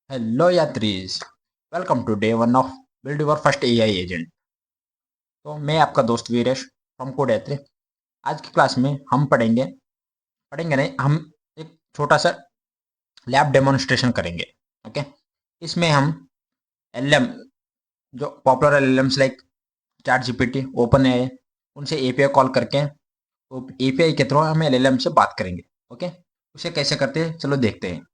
Hello यात्रीज। Welcome to day one of build your first AI agent. तो मैं आपका दोस्त वीरेश फ्रॉम कोड यात्री। आज की क्लास में हम पढ़ेंगे पढ़ेंगे नहीं, हम एक छोटा सा लैब डेमोन्स्ट्रेशन करेंगे। ओके। इसमें हम एलएम, जो popular LMs like ChatGPT, OpenAI, उनसे एपीआई कॉल करके तो एपीआई के थ्रू हम एलएम से बात करेंगे। ओके। उसे कैसे करते हैं चलो देखते हैं।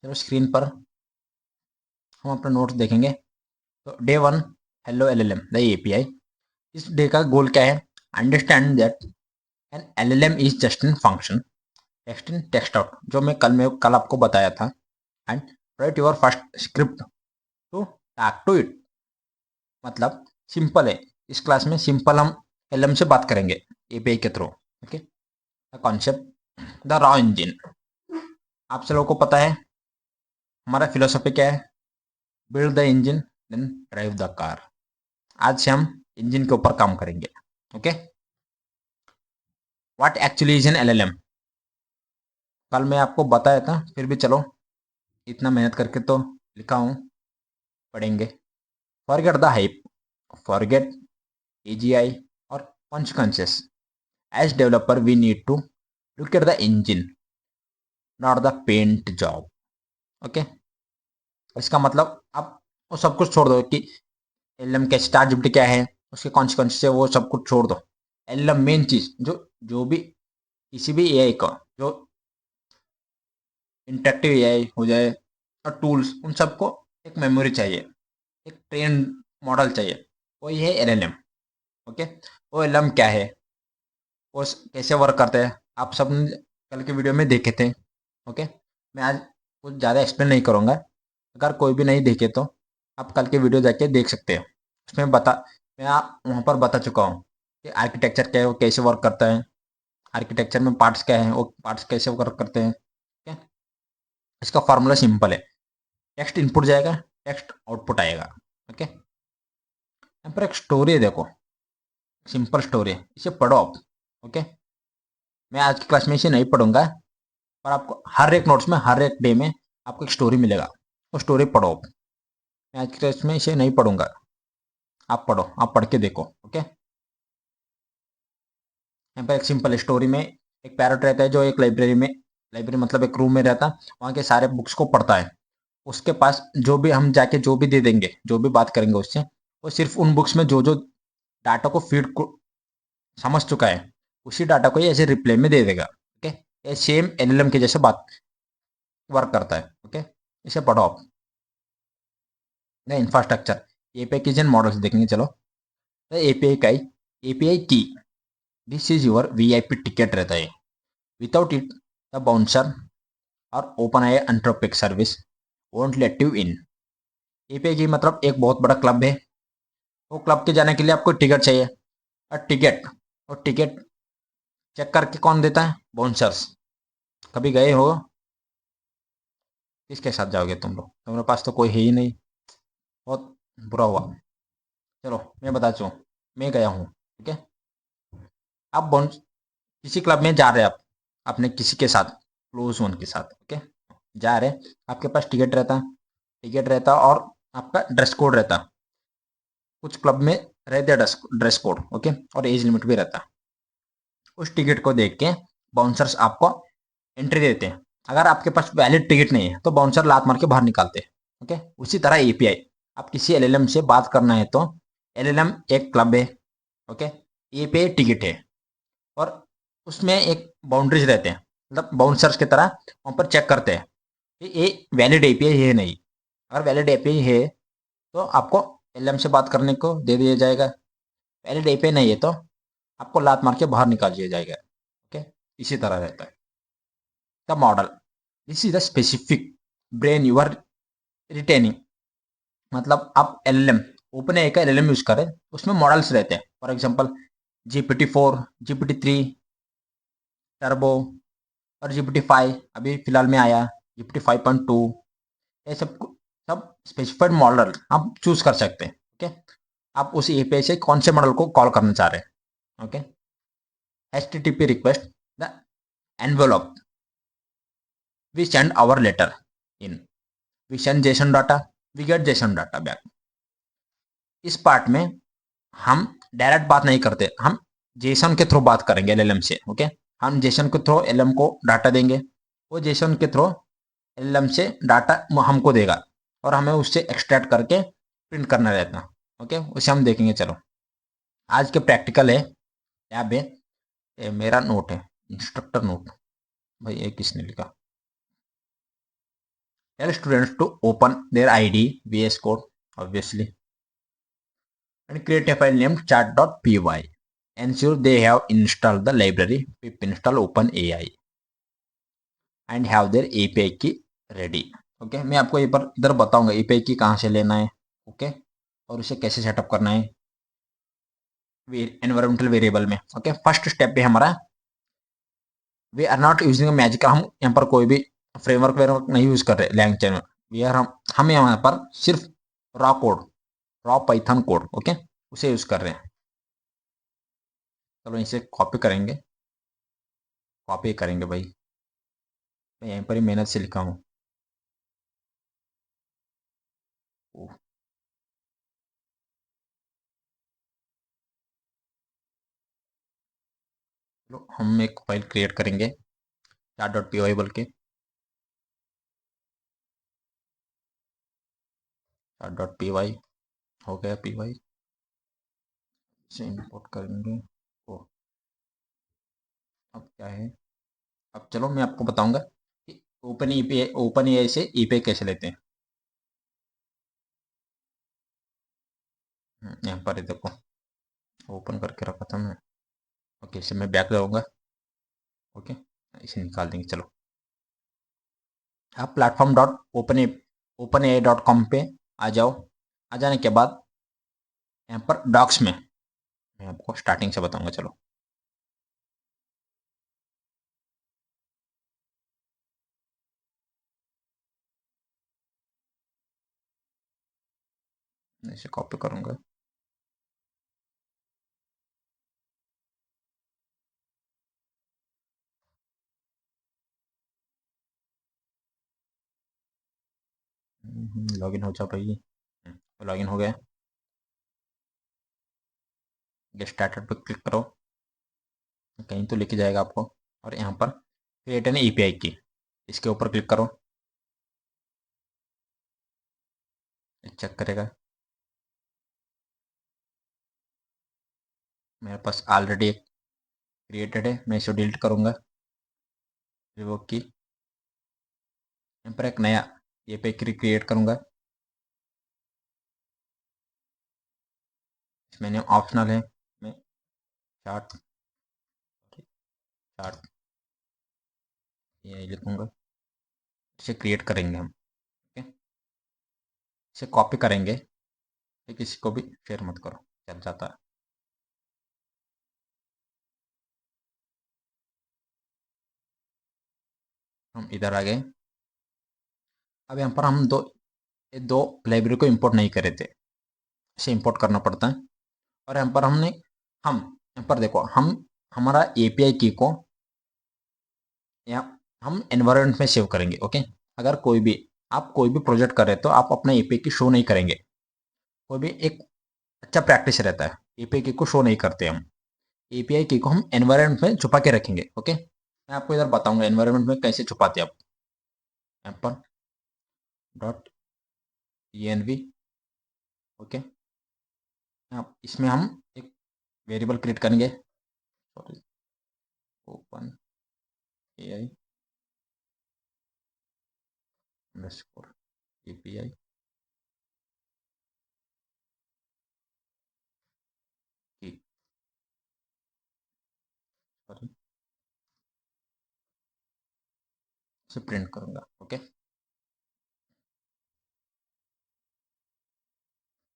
चलो स्क्रीन पर हम अपना नोट्स देखेंगे। तो day one, hello LLM the API. इस डे का गोल क्या है? Understand that an LLM is just an function text in text out, जो मैं कल आपको बताया था। And write your first script to talk to it. मतलब सिंपल है। इस क्लास में सिंपल हम एलएम से बात करेंगे एपीआई के through. Okay. The concept, the raw engine. आप सब लोगों को पता है हमारा फिलोसफी क्या है? Build the engine then drive the car. आज से हम इंजन के ऊपर काम करेंगे। Okay. What actually is an LLM? कल मैं आपको बताया था, फिर भी चलो इतना मेहनत करके तो लिखा हूँ, पढ़ेंगे। Forget the hype, forget AGI और consequences. As developer we need to look at the engine, not the paint job. Okay. इसका मतलब आप वो सब कुछ छोड़ दो कि एलएम क्या, स्टार जिप्टी क्या है, उसके कॉन्सिक्वेंसेस है, वो सब कुछ छोड़ दो। एलएम मेन चीज, जो जो भी किसी भी एआई का जो इंटरेक्टिव एआई हो जाए और टूल्स, उन सबको एक मेमोरी चाहिए, एक ट्रेन मॉडल चाहिए। वो ये है एलएलएम। ओके। वो एलएलएम क्या है, वो कैसे वर्क करते हैं, आप सब ने कल के वीडियो में देखे थे। ओके। मैं आज कुछ ज़्यादा एक्सप्लेन नहीं करूँगा। अगर कोई भी नहीं देखे तो आप कल के वीडियो जाके देख सकते हो। उसमें मैं आप वहाँ पर बता चुका हूँ कि आर्किटेक्चर क्या है, वो कैसे वर्क करता है, आर्किटेक्चर में पार्ट्स क्या है, वो पार्ट्स कैसे वर्क करते हैं। ठीक है। इसका फॉर्मूला सिंपल है। टेक्स्ट इनपुट जाएगा, टेक्स्ट आउटपुट आएगा। ओके। यहाँ पर एक स्टोरी है, देखो, सिंपल स्टोरी है, इसे पढ़ो आप। ओके। मैं आज की क्लास में इसे नहीं पढ़ूंगा, पर आपको हर एक नोट्स में, हर एक डे में आपको एक स्टोरी मिलेगा, वो स्टोरी पढ़ो आप। मैं आज की क्लास में इसे नहीं पढ़ूंगा, आप पढ़ो, आप पढ़ के देखो। ओके। यहाँ पर एक सिंपल स्टोरी में एक पैरट रहता है जो एक लाइब्रेरी में, लाइब्रेरी मतलब एक रूम में रहता, वहाँ के सारे बुक्स को पढ़ता है। उसके पास जो भी हम जाके जो भी दे देंगे, जो भी बात करेंगे उससे, वो सिर्फ उन बुक्स में जो जो डाटा को फीड को समझ चुका है, उसी डाटा को ये ऐसे रिप्ले में दे देगा। ओके। ये सेम एलएलएम के जैसे बात वर्क करता है। ओके। इसे पढ़ो आप। Infrastructure, API keys and models देखेंगे चलो। एपीआई का एपीआई की, this is your VIP ticket रहता है। विदाउट इट द बाउंसर और open I entropic service won't let you in. API की मतलब एक बहुत बड़ा क्लब है। वो क्लब के जाने के लिए आपको टिकट चाहिए, और टिकट चेक करके कौन देता है? बाउंसर्स। कभी गए हो? किसके साथ जाओगे तुम लोग? तुम्हारे पास तो कोई है ही नहीं, बहुत बुरा हुआ। चलो मैं बता चूँ, मैं गया हूँ। ठीक है। आप बाउंस किसी क्लब में जा रहे हैं, आप अपने किसी के साथ, क्लोज वन के साथ। ओके। जा रहे, आपके पास टिकट रहता और आपका ड्रेस कोड रहता। कुछ क्लब में रहते ड्रेस कोड। ओके। और एज लिमिट भी रहता। उस टिकट को देख के बाउंसर्स आपको एंट्री देते हैं। अगर आपके पास वैलिड टिकट नहीं है तो बाउंसर लात मार के बाहर निकालते हैं। ओके। उसी तरह एपीआई, आप किसी एलएलएम से बात करना है तो एलएलएम एक क्लब है। ओके। एपीआई टिकट है, और उसमें एक बाउंड्रीज रहते हैं, मतलब बाउंसर्स की तरह वहाँ पर चेक करते हैं कि ये वैलिड एपीआई है नहीं। अगर वैलिड एपीआई है तो आपको एलएम से बात करने को दे दिया जाएगा। वैलिड एपीआई नहीं है तो आपको लात मार के बाहर निकाल दिया जाएगा। ओके। इसी तरह रहता है the model. This is the specific brain you are retaining. मतलब आप एलएलएम, ओपन एआई का एलएलएम यूज करें, उसमें मॉडल्स रहते हैं। For example GPT-4, GPT-3 turbo, और GPT-5 अभी फिलहाल में आया, GPT-5.2। ये सब स्पेसिफाइड मॉडल आप चूज कर सकते हैं। ओके। आप उस एपीआई से कौन से मॉडल को कॉल करना चाह रहे हैं। Okay. HTTP request the envelope we send our letter in. We send JSON data, we get JSON data back. इस पार्ट में हम डायरेक्ट बात नहीं करते, हम जेसन के थ्रू बात करेंगे एलएलएम से। ओके, हम जेसन के थ्रू एलएलएम को डाटा देंगे, वो जेसन के थ्रू एलएलएम से डाटा हमको देगा और हमें उससे एक्सट्रैक्ट करके प्रिंट करना रहता। ओके, उसे हम देखेंगे। चलो, आज के प्रैक्टिकल है यहाँ पे। ये मेरा नोट है, इंस्ट्रक्टर नोट। भाई ये किसने लिखा? Tell students to open their ID VS code obviously and create a file named chat.py. Ensure they have installed the library pip install OpenAI and have their API की ready. Okay, मैं आपको इधर बताऊंगा API की कहाँ से लेना है। ओके, और उसे कैसे सेटअप करना है एनवायरमेंटल वेरिएबल में। ओके, फर्स्ट स्टेप पे हमारा we are not using magic. हम यहाँ पर कोई भी फ्रेमवर्क वेरवर्क नहीं यूज कर रहे लैंग्वेज में। वी आर हम यहाँ पर सिर्फ raw code, raw Python code, okay, उसे यूज कर रहे हैं। चलो इसे कॉपी करेंगे, कॉपी करेंगे भाई। मैं यहीं पर ही मेहनत से लिखा हूँ। चलो हम एक फाइल क्रिएट करेंगे chat.py बोल के। chat.py हो गया py, इसे इंपोर्ट करेंगे। ओ, अब क्या है? अब चलो मैं आपको बताऊंगा कि ओपन एआई से ईपीआई कैसे लेते हैं। यहाँ पर ही देखो, ओपन करके रखा था मैं। ओके, इसे मैं बैक जाऊंगा। ओके, इसे निकाल देंगे। चलो, आप प्लेटफॉर्म डॉट ओपन ए डॉट कॉम पे आ जाओ। आ जाने के बाद यहाँ पर डॉक्स में मैं आपको स्टार्टिंग से बताऊंगा। चलो, इसे कॉपी करूंगा। लॉगिन हो जाओ भाई। लॉगिन हो गया। गेट स्टार्टेड पर क्लिक करो, कहीं तो लेके जाएगा आपको। और यहाँ पर क्रिएट एन एपीआई की, इसके ऊपर क्लिक करो, चेक करेगा। मेरे पास ऑलरेडी एक क्रिएटेड है, मैं इसे डिलीट करूँगा। रिवोक की, यहाँ पर एक नया एपीआई क्रिएट करूँगा। इसमें नेम ऑप्शनल है, मैं चार्ट चार्ट ये लिखूँगा। इसे क्रिएट करेंगे हम। ओके, इसे कॉपी करेंगे, किसी को भी शेयर मत करो, चल जाता है। हम इधर आ गए। अब यहाँ पर हम दो लाइब्रेरी को इंपोर्ट नहीं करे थे, इसे इंपोर्ट करना पड़ता है। और यहाँ पर हम यहाँ पर देखो, हम हमारा एपीआई की को यहाँ हम एनवायरनमेंट में सेव करेंगे। ओके, अगर आप कोई भी प्रोजेक्ट कर रहे हो तो आप अपना एपीआई की शो नहीं करेंगे। कोई भी एक अच्छा प्रैक्टिस रहता है, एपीआई की को शो नहीं करते हम। एपीआई की को हम एनवायरनमेंट में छुपा के रखेंगे। ओके, मैं आपको इधर बताऊंगा एनवायरनमेंट में कैसे छुपाते हैं आप। यहाँ पर डॉट env। ओके, इसमें हम एक वेरिएबल क्रिएट करेंगे। Sorry, open AI underscore API की, सॉरी, इसे प्रिंट करूंगा। ओके,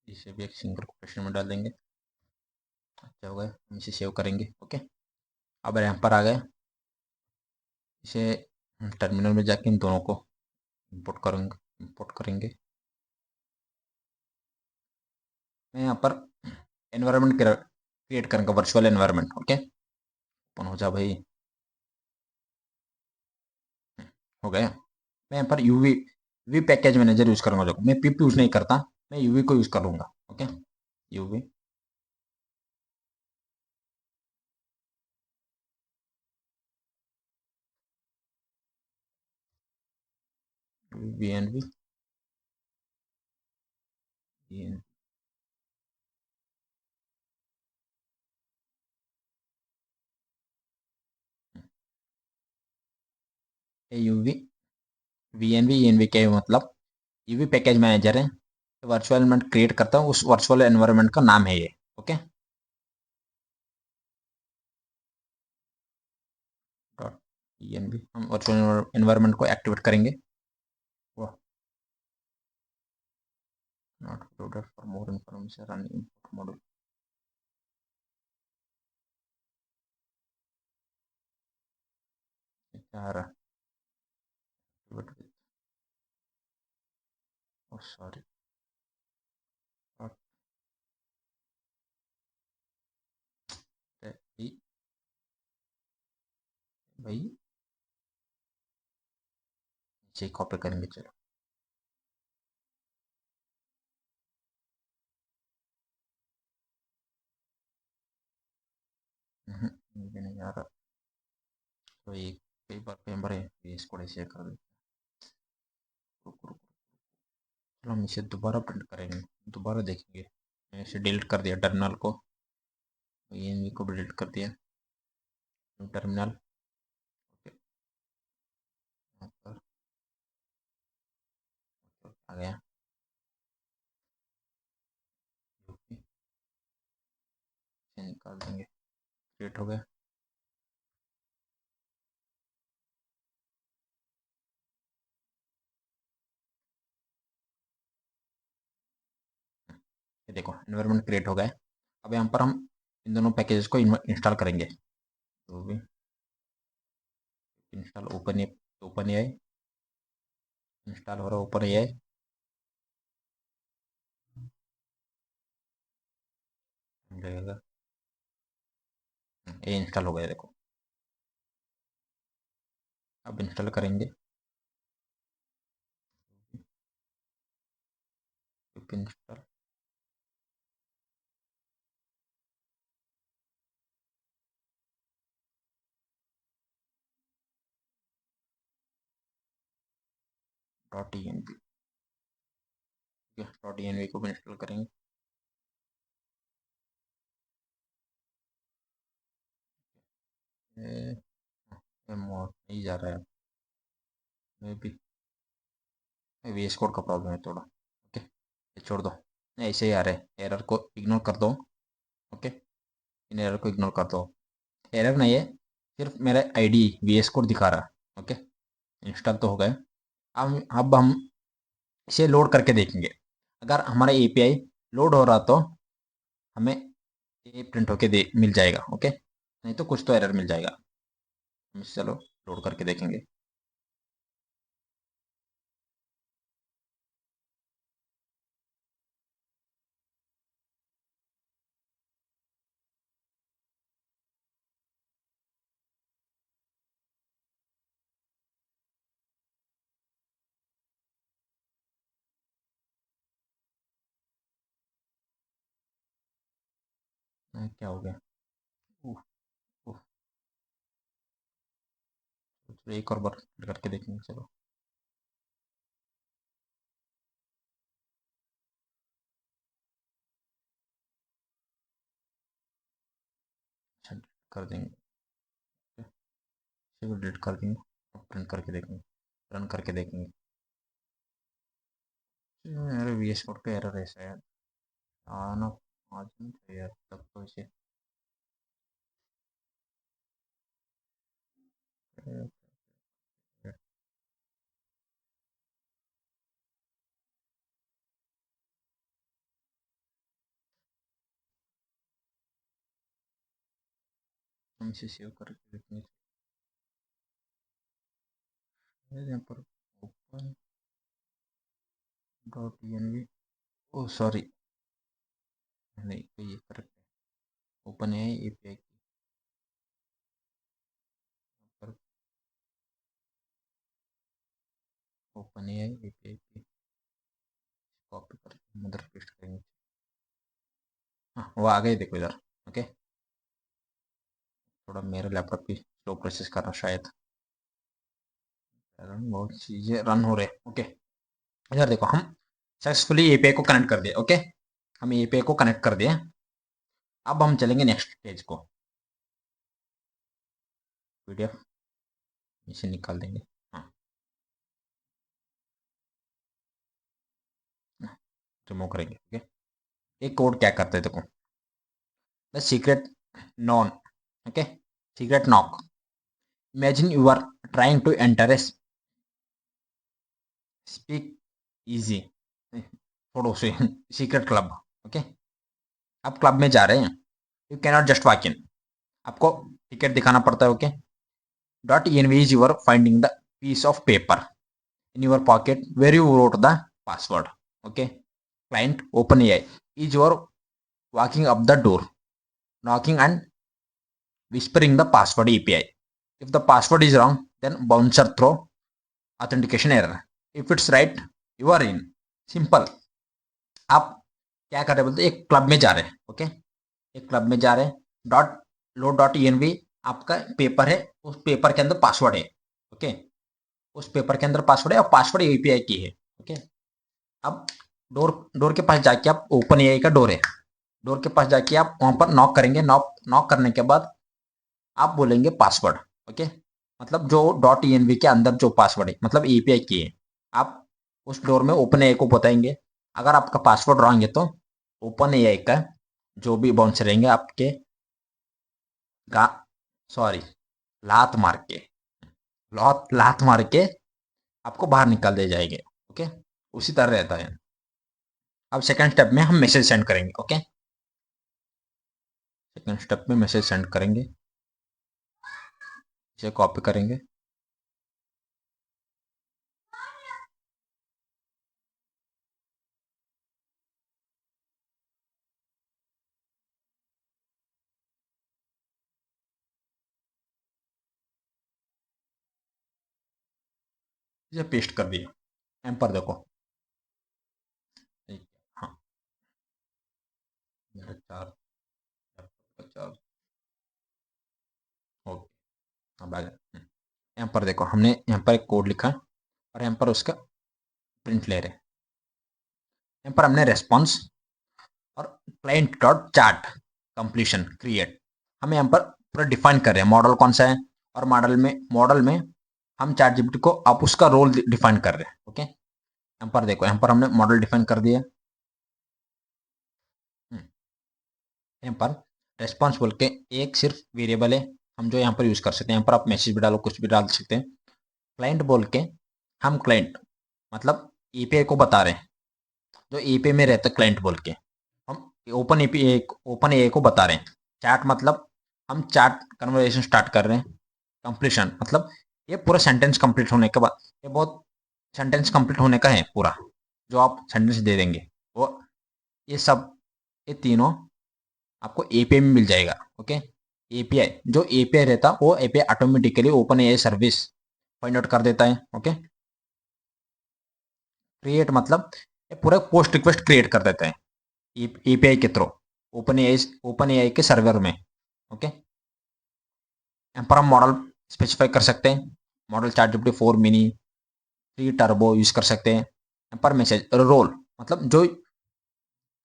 इसे भी एक सिंगल कोटेशन में डाल देंगे। अच्छा हो गया, हम इसे सेव करेंगे। ओके, अब यहाँ पर आ गए। इसे टर्मिनल में जाके इन दोनों को इंपोर्ट करेंगे। मैं यहाँ पर एनवायरनमेंट क्रिएट करूँगा, वर्चुअल एनवायरनमेंट। ओके, ओपन हो जा भाई। हो गया। मैं यहाँ पर वी पैकेज मैनेजर यूज करूंगा, जो मैं पिप यूज नहीं करता, मैं यूवी को यूज करूंगा। Okay, UV V and V UV V N V के मतलब यूवी पैकेज मैनेजर है, वर्चुअल एनवायरनमेंट क्रिएट करता हूँ, उस वर्चुअल एनवायरनमेंट का नाम है ये। ओके, डॉट एन वी, हम वर्चुअल एनवायरनमेंट को एक्टिवेट करेंगे। वो not loaded for more information run input module, क्या आ रहा है? सॉरी, भाई भाई नीचे कॉपी करेंगे, चलो। मुझे नहीं आ रहा, तो एक कई बार पेपर है, ये इसको ऐसे कर देते हैं। रुको रुको, चलो हम इसे दोबारा प्रिंट करेंगे, दोबारा देखेंगे। मैंने इसे डिलीट कर दिया टर्मिनल को, ये को भी डिलीट कर दिया, न्यू टर्मिनल। ओके, यहाँ पर आ गया, ओके, इसे निकाल देंगे, क्रिएट हो गया। ये देखो एनवायरनमेंट क्रिएट हो गया है। अब यहाँ पर हम इन दोनों पैकेजेस को इंस्टॉल करेंगे, तो भी install open A I install हो रहा है, ओपन ए आई लगेगा, ये इंस्टॉल हो गया देखो। अब इंस्टॉल करेंगे, install dot E N V, dot E N V को भी इंस्टॉल करेंगे। मोड नहीं जा रहा है, maybe V S code का प्रॉब्लम है थोड़ा। ओके, ये छोड़ दो, ऐसे ही आ रहे हैं, एरर को इग्नोर कर दो। ओके, इन एरर को इग्नोर कर दो, एरर नहीं है, सिर्फ मेरा आईडी वी एस कोड दिखा रहा है। ओके, इंस्टॉल तो हो गए। अब हम इसे लोड करके देखेंगे, अगर हमारा एपीआई लोड हो रहा तो हमें ये प्रिंट होके दे मिल जाएगा। ओके, नहीं तो कुछ तो एरर मिल जाएगा। हम इसे चलो लोड करके देखेंगे। क्या हो गया? उफ, उफ, चलो एक और बार करके देखेंगे, चलो। अच्छा, कर देंगे, इसे भी डिलीट कर देंगे, प्रिंट करके देखेंगे, रन करके देखेंगे। अरे वी एस कोड का एरर ऐसा है, आना आज नहीं चाहिए यार, तब तो इसे हम इसे सेव करके देखेंगे। यहाँ पर open dot N we, O sorry, नहीं तो ये करेक्ट है, ओपन है एपीआई पर ओपन एआई एपीआई पे कॉपी कर उधर पेस्ट करेंगे। हाँ वो आ गए, देखो इधर। ओके, थोड़ा मेरे लैपटॉप की स्लो प्रोसेस करना शायद, बहुत चीज़ें रन हो रहे। ओके, इधर देखो, हम सक्सेसफुली एपीआई को कनेक्ट कर दिए। ओके, हम एपीआई को कनेक्ट कर दिए। अब हम चलेंगे नेक्स्ट पेज को, पीडीएफ इसे निकाल देंगे। हाँ, रिमूव करेंगे। ओके, एक कोड क्या करते हैं देखो, the secret non. Okay, secret knock. Imagine you are trying to enter a speakeasy थोड़ो से सीक्रेट क्लब। ओके, आप क्लब में जा रहे हैं, you cannot just walk in, आपको टिकट दिखाना पड़ता है। Okay, dot env is your finding the piece of paper in your pocket where you wrote the password. Okay, client OpenAI is your walking up the door, knocking and whispering the password API. If the password is wrong, then bouncer throw authentication error. If it's right, you are in. Simple. आप क्या कर रहे बोलते, एक club में जा रहे हैं। ओके, एक क्लब में जा रहे हैं, डॉट लो डॉट env आपका पेपर है, उस पेपर के अंदर पासवर्ड है। ओके, उस पेपर के अंदर पासवर्ड है और पासवर्ड एपीआई की है। ओके, अब डोर डोर के पास जाके, आप ओपन एआई का डोर है, डोर के पास जाके आप वहां पर नॉक करेंगे। नॉक नॉक करने के बाद आप बोलेंगे पासवर्ड। ओके, मतलब जो डॉट env के अंदर जो पासवर्ड है, मतलब एपीआई की है, आप उस डोर में ओपन एआई को बताएंगे। अगर आपका पासवर्ड रॉन्ग है तो ओपन एआई का जो भी बाउंसर रहेंगे आपके गा सॉरी लात मार के, लात लात मार के आपको बाहर निकाल दे जाएंगे। ओके, उसी तरह रहता है। अब सेकंड स्टेप में हम मैसेज सेंड करेंगे। ओके, सेकंड स्टेप में मैसेज सेंड करेंगे, इसे कॉपी करेंगे। इसे पेस्ट कर दिया, एम पर देखो। ठीक है, हाँ, मेरे चार चार। ओके, अब आ गया। यहाँ पर देखो, हमने यहाँ पर एक कोड लिखा और यहाँ पर उसका प्रिंट ले रहे हैं। यहाँ पर हमने रेस्पॉन्स और client dot chart completion create, हम यहाँ पर पूरा डिफाइन कर रहे हैं मॉडल कौन सा है। और मॉडल में हम चैट जीपीटी को आप उसका रोल डिफाइन कर रहे हैं। ओके, यहाँ पर देखो, यहाँ पर हमने मॉडल डिफाइन कर दिया। यहाँ पर रेस्पॉन्स बोल के एक सिर्फ वेरिएबल है, हम जो यहाँ पर यूज कर सकते हैं। यहाँ पर आप मैसेज भी डालो, कुछ भी डाल सकते हैं। क्लाइंट बोल के हम क्लाइंट मतलब एपीआई को बता रहे हैं, जो एपीआई में रहता है क्लाइंट बोल के, हम ओपन एआई को बता रहे हैं। चैट मतलब हम चैट कन्वर्सेशन स्टार्ट कर रहे हैं। कंप्लीशन मतलब ये पूरा सेंटेंस कंप्लीट होने के बाद, ये बहुत सेंटेंस कंप्लीट होने का है पूरा, जो आप सेंटेंस दे देंगे वो, ये सब, ये तीनों आपको एपीआई में मिल जाएगा। ओके, एपीआई जो एपीआई रहता है वो API automatically open AI service find out कर देता है। ओके, क्रिएट मतलब ये पूरा पोस्ट रिक्वेस्ट क्रिएट कर देता है एपीआई के थ्रू ओपन एआई के सर्वर में। ओके, यहाँ पर हम मॉडल स्पेसिफाई कर सकते हैं, model chat GPT 4 mini 3 turbo use कर सकते हैं। यहाँ पर मैसेज रोल मतलब जो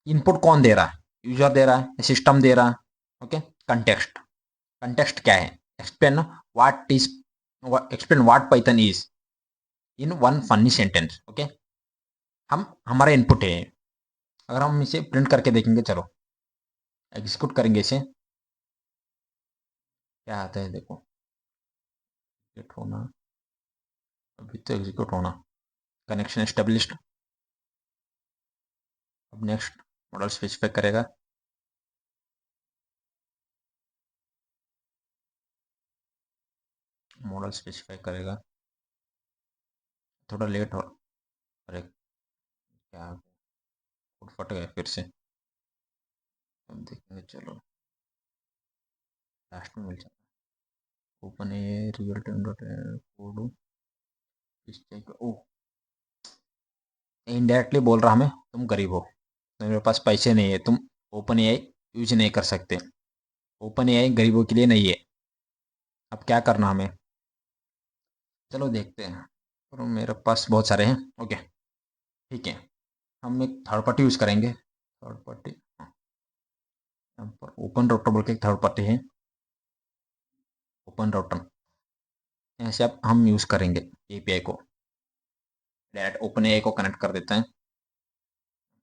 इनपुट कौन दे रहा है, यूजर दे रहा है, सिस्टम दे रहा है। ओके, कंटेक्स्ट, कंटेक्स्ट क्या है, explain what is explain what Python is in one funny sentence. Okay, हम हमारा इनपुट है। अगर हम इसे प्रिंट करके देखेंगे, चलो एग्जीक्यूट करेंगे इसे, क्या आता है देखो, एग्जीक्यूट होना, अभी तो एग्जीक्यूट होना, कनेक्शन एस्टेब्लिश्ड। अब नेक्स्ट मॉडल स्पेसिफाई करेगा, मॉडल स्पेसिफाई करेगा, थोड़ा लेट हो। अरे क्या, कोड फट गया फिर से। अब देखेंगे, चलो लास्ट में मिल जाए। Open a real time dot code, इस टाइप का, ओह इनडायरेक्टली बोल रहा हमें तुम गरीब हो, मेरे पास पैसे नहीं है, तुम ओपन एआई यूज नहीं कर सकते, ओपन एआई गरीबों के लिए नहीं है। अब क्या करना हमें, चलो देखते हैं। और मेरे पास बहुत सारे हैं। ओके ठीक है, हम एक थर्ड पार्टी यूज़ करेंगे। थर्ड पार्टी, हाँ, यहाँ पर ओपन राउटर बोल के एक थर्ड पार्टी है, ओपन राउटर। यहाँ से अब हम यूज़ करेंगे एपीआई को, डायरेक्ट ओपन एआई को कनेक्ट कर देते हैं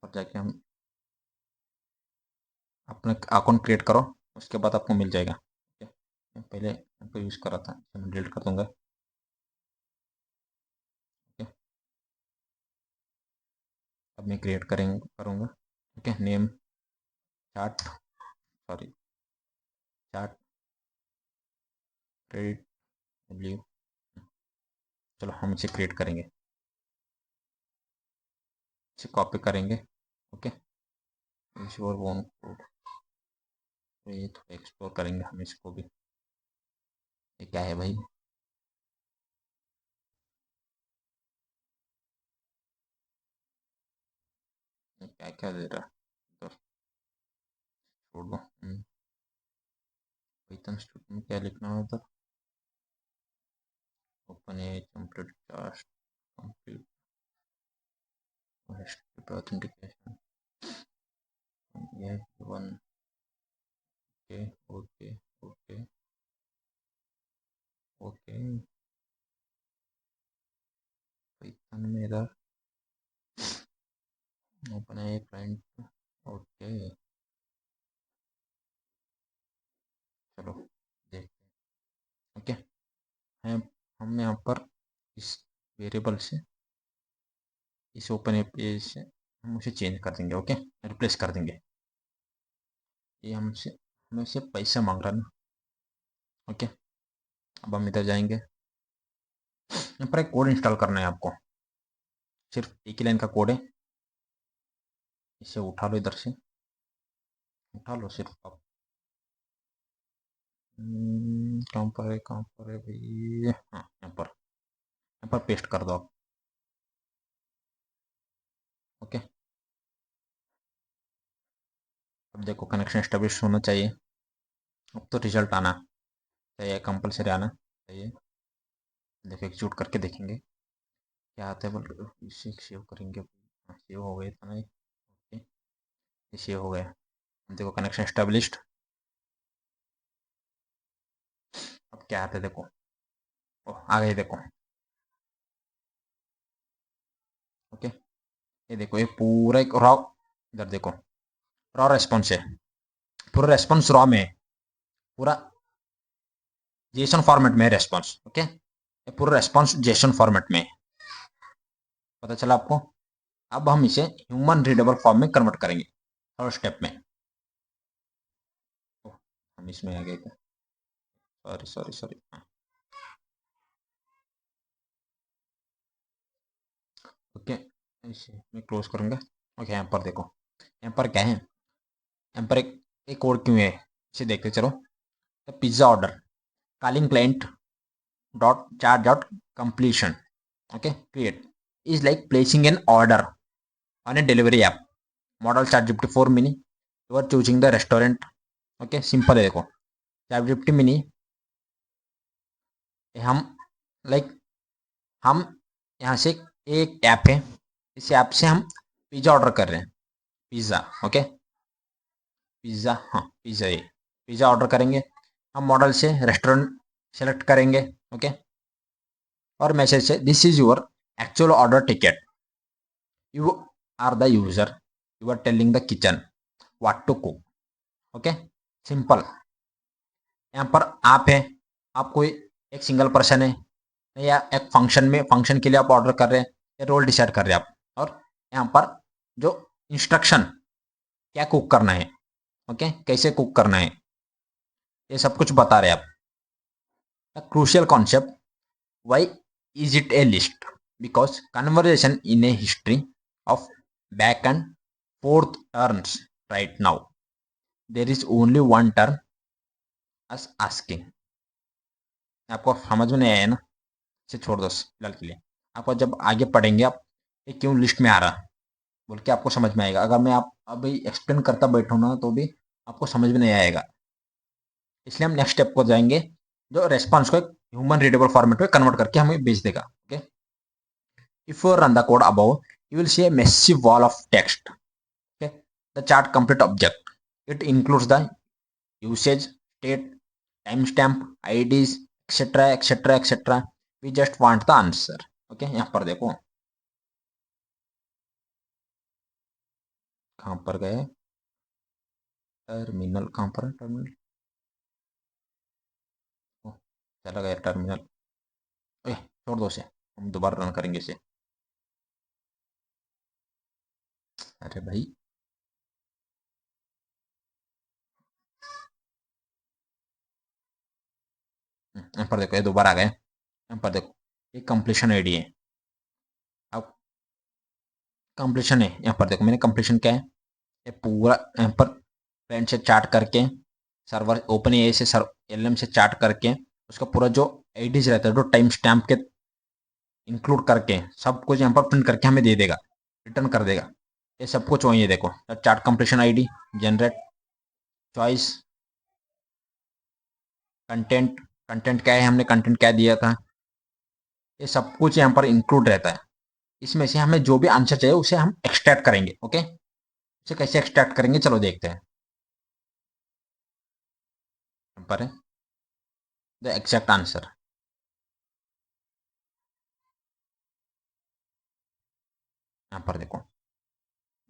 और जाके हम अपना अकाउंट क्रिएट करो, उसके बाद आपको मिल जाएगा। ठीक है, मैं पहले यहाँ पर यूज़ कर रहा था, इसे मैं डिलीट कर दूंगा। ठीक है, अब मैं क्रिएट करूँगा। ठीक है, name chart, sorry chart credit value, चलो हम इसे क्रिएट करेंगे, इसे कॉपी करेंगे। ओके, और वो ये थोड़ा एक्सप्लोर करेंगे हम इसको भी। ये क्या है भाई, ये क्या क्या दे रहा है, तो छोड़ दो। पाइथन स्टूडेंट में क्या लिखना है उधर, ओपन ए कंप्लीट टास्क, कंप्लीट ऑथेंटिकेशन, ये one. Okay okay okay okay, Python में इधर ओपन ए क्लाइंट। ओके चलो देखते हैं। ओके, हम यहाँ पर इस वेरिएबल से, इस ओपन एपीआई से हम उसे चेंज कर देंगे। ओके, रिप्लेस कर देंगे। ये हमसे हमें से पैसा मांग रहा है ना। ओके, अब हम इधर जाएंगे, यहाँ पर एक कोड इंस्टॉल करना है आपको, सिर्फ एक ही लाइन का कोड है। इसे उठा लो, इधर से उठा लो सिर्फ आप। कहाँ पर है भाई, हाँ यहाँ पर पेस्ट कर दो आप। ओके, अब देखो कनेक्शन एस्टेब्लिश होना चाहिए, अब तो रिजल्ट आना चाहिए, कंपलसरी आना चाहिए। देखो एग्जीक्यूट करके देखेंगे क्या आता है, बोल इसे सेव करेंगे। हाँ, सेव हो गया था ना ये। ओके, ये सेव हो गया। देखो कनेक्शन एस्टेब्लिश्ड, अब क्या आता है देखो, ओह आ गए देखो। ओके, ये देखो ये पूरा एक रॉ, इधर देखो रॉ रेस्पॉन्स है, पूरा रेस्पॉन्स रॉ में है, पूरा जेसन फॉर्मेट में है रेस्पॉन्स। ओके, ये पूरा रेस्पॉन्स जेसन फॉर्मेट में है, पता चला आपको। अब हम इसे ह्यूमन रीडेबल फॉर्म में कन्वर्ट करेंगे थर्ड स्टेप में। ओह, हम इसमें आ गए क्या, सॉरी सॉरी सॉरी। ओके, इसे मैं क्लोज करूंगा। ओके, यहाँ पर देखो, यहाँ पर क्या है, यहाँ पर एक कोड क्यों है, इसे देखते चलो। Pizza order calling client dot chat dot completion, okay create is like placing an order on a delivery app, model ChatGPT 4 mini, you are choosing the restaurant। okay simple है देखो, ChatGPT mini हम like हम यहाँ से एक app है, इस app से हम पिज़्ज़ा ऑर्डर कर रहे हैं, पिज़्ज़ा। ओके, पिज़्ज़ा, हाँ पिज़्ज़ा, ये पिज़्ज़ा ऑर्डर करेंगे, हम मॉडल से रेस्टोरेंट सेलेक्ट करेंगे। ओके, और मैसेज से this is your actual order ticket, you are the user, you are telling the kitchen what to cook. Okay, simple. यहाँ पर आप है, आप कोई एक सिंगल पर्सन है, या एक फंक्शन में, फंक्शन के लिए आप ऑर्डर कर रहे हैं, या रोल डिसाइड कर रहे हैं आप, और यहाँ पर जो इंस्ट्रक्शन, क्या कुक करना है, ओके कैसे कुक करना है, ये सब कुछ बता रहे हैं आप। Crucial concept, why is it a list, because conversation in a history of back and forth turns right now, there is only one turn as asking। आपको समझ में नहीं आया ना, इसे छोड़ दो फिलहाल के लिए, आपको जब आगे पढ़ेंगे आप ये क्यों लिस्ट में आ रहा बोल के आपको समझ में आएगा। अगर मैं आप अभी एक्सप्लेन करता बैठूँ ना तो भी आपको समझ में नहीं आएगा। इसलिए हम नेक्स्ट स्टेप को जाएंगे, जो रेस्पॉन्स को एक ह्यूमन रीडेबल फॉर्मेट में कन्वर्ट करके हमें भेज देगा। Okay, if you run the code above, you will see a massive wall of text. Okay, the chart complete object. It includes the usage, state, timestamp, IDs, etc., etc., etc. We just want the answer. Okay, यहाँ पर देखो, कहाँ पर गए terminal, कहाँ पर है terminal, चला गया टर्मिनल। छोड़ दो इसे, हम दोबारा रन करेंगे इसे। अरे भाई, यहाँ पर देखो, ये दोबारा आ गए। यहाँ पर देखो, ये कंप्लीशन आईडी है। अब कंप्लीशन है, यहाँ पर देखो मैंने कंप्लीशन क्या है, ये पूरा यहाँ पर फ्रेंड से चार्ट करके, सर्वर ओपन ए से एलएम से चार्ट करके, उसका पूरा जो आईडीज रहता है, जो टाइम स्टैम्प के इंक्लूड करके सब कुछ यहाँ पर प्रिंट करके हमें दे देगा, रिटर्न कर देगा। ये सब कुछ वही है, देखो chart completion ID, generate, choice, content, content क्या है, हमने कंटेंट क्या दिया था, ये सब कुछ यहाँ पर इंक्लूड रहता है। इसमें से हमें जो भी आंसर चाहिए उसे हम एक्सट्रैक्ट करेंगे। ओके, उसे कैसे एक्सट्रैक्ट करेंगे चलो देखते हैं। यहाँ पर है द एग्जैक्ट आंसर, यहाँ पर देखो,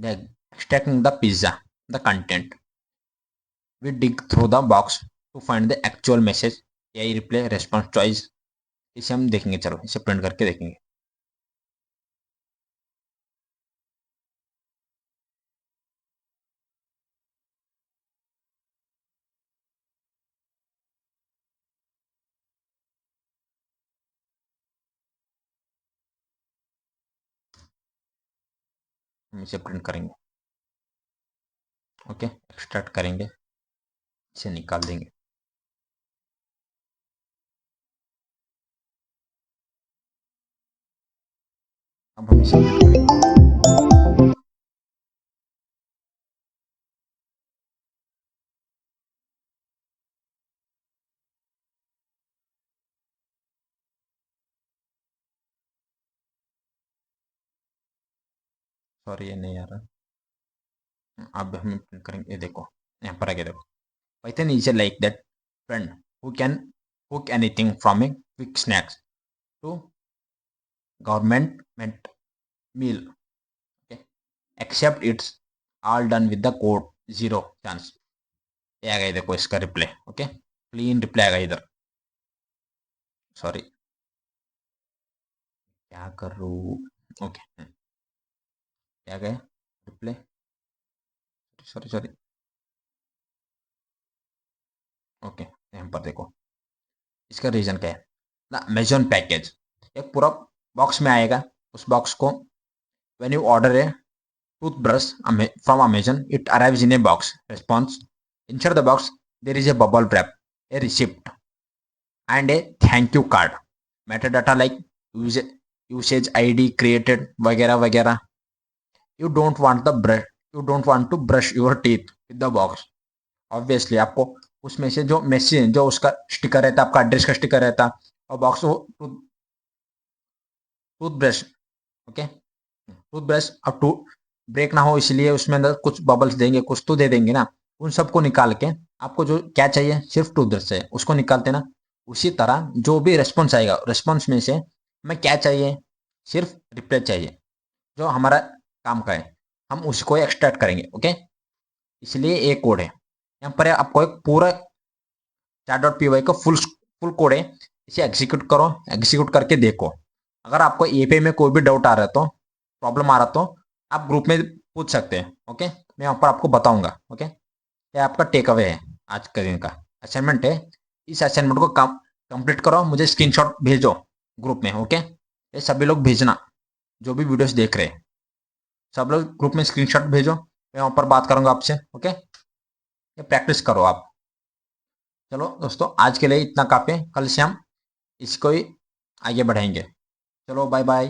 the extracting the pizza, the content, we dig through the box to find the actual message, AI reply, response, choice. इसे हम देखेंगे, चलो इसे प्रिंट करके देखेंगे। हम इसे प्रिंट करेंगे। ओके, एक्सट्रैक्ट करेंगे, इसे निकाल देंगे। अब हम इसे प्रिंट करेंगे। सॉरी, ये नहीं आ रहा। अब हम प्रिंट करेंगे, ये देखो यहाँ पर आगे देखो, Python is like that friend who can cook anything from a quick snacks to government meal. Okay, except it's all done with the code zero chance. ये आ गया देखो इसका रिप्लाई। ओके, क्लीन रिप्लाई आ गया इधर। सॉरी, क्या करूँ। Okay, क्या गया रिप्लाई, सॉरी सॉरी। ओके, यहाँ पर देखो, इसका रीजन क्या है, ना अमेजोन पैकेज, एक पूरा बॉक्स में आएगा। उस बॉक्स को when you order A toothbrush from Amazon, it arrives in a box. Response: inside the box, there is a bubble wrap, a receipt, and a thank you card. Metadata like usage ID, created, वगैरह वगैरह. You don't want the brush. You don't want to brush your teeth with the box. Obviously, आपको उसमें से जो message, जो उसका sticker रहता है, आपका एड्रेस का स्टिकर रहता है, और बॉक्स वो टूथब्रश। ओके, टूथब्रश और ब्रेक ना हो इसलिए उसमें अंदर कुछ बबल्स देंगे, कुछ तो दे देंगे ना। उन सबको निकाल के आपको जो क्या चाहिए, सिर्फ टूथब्रश चाहिए, उसको निकालते ना। उसी तरह जो भी रेस्पॉन्स आएगा, रेस्पॉन्स में से हमें क्या चाहिए, सिर्फ रिप्लाई चाहिए, जो हमारा काम का है, हम उसको एक्सट्रैक्ट करेंगे। ओके, इसलिए एक कोड है यहाँ पर, आपको एक पूरा chat.py का फुल फुल कोड है। इसे एग्जीक्यूट करो, एग्जीक्यूट करके देखो। अगर आपको एपीआई में कोई भी डाउट आ रहा है, तो प्रॉब्लम आ रहा, तो आप ग्रुप में पूछ सकते हैं। ओके, मैं यहाँ पर आपको बताऊंगा। ओके, ये आपका टेक अवे है, आज के दिन का असाइनमेंट है। इस असाइनमेंट को कंप्लीट करो, मुझे स्क्रीनशॉट भेजो ग्रुप में। ओके, ये सभी लोग भेजना, जो भी वीडियोस देख रहे हैं, सब लोग ग्रुप में स्क्रीनशॉट भेजो, मैं वहाँ पर बात करूंगा आपसे। ओके, ये प्रैक्टिस करो आप। चलो दोस्तों, आज के लिए इतना काफ़ी है, कल से हम इसको ही आगे बढ़ाएंगे। चलो बाय बाय।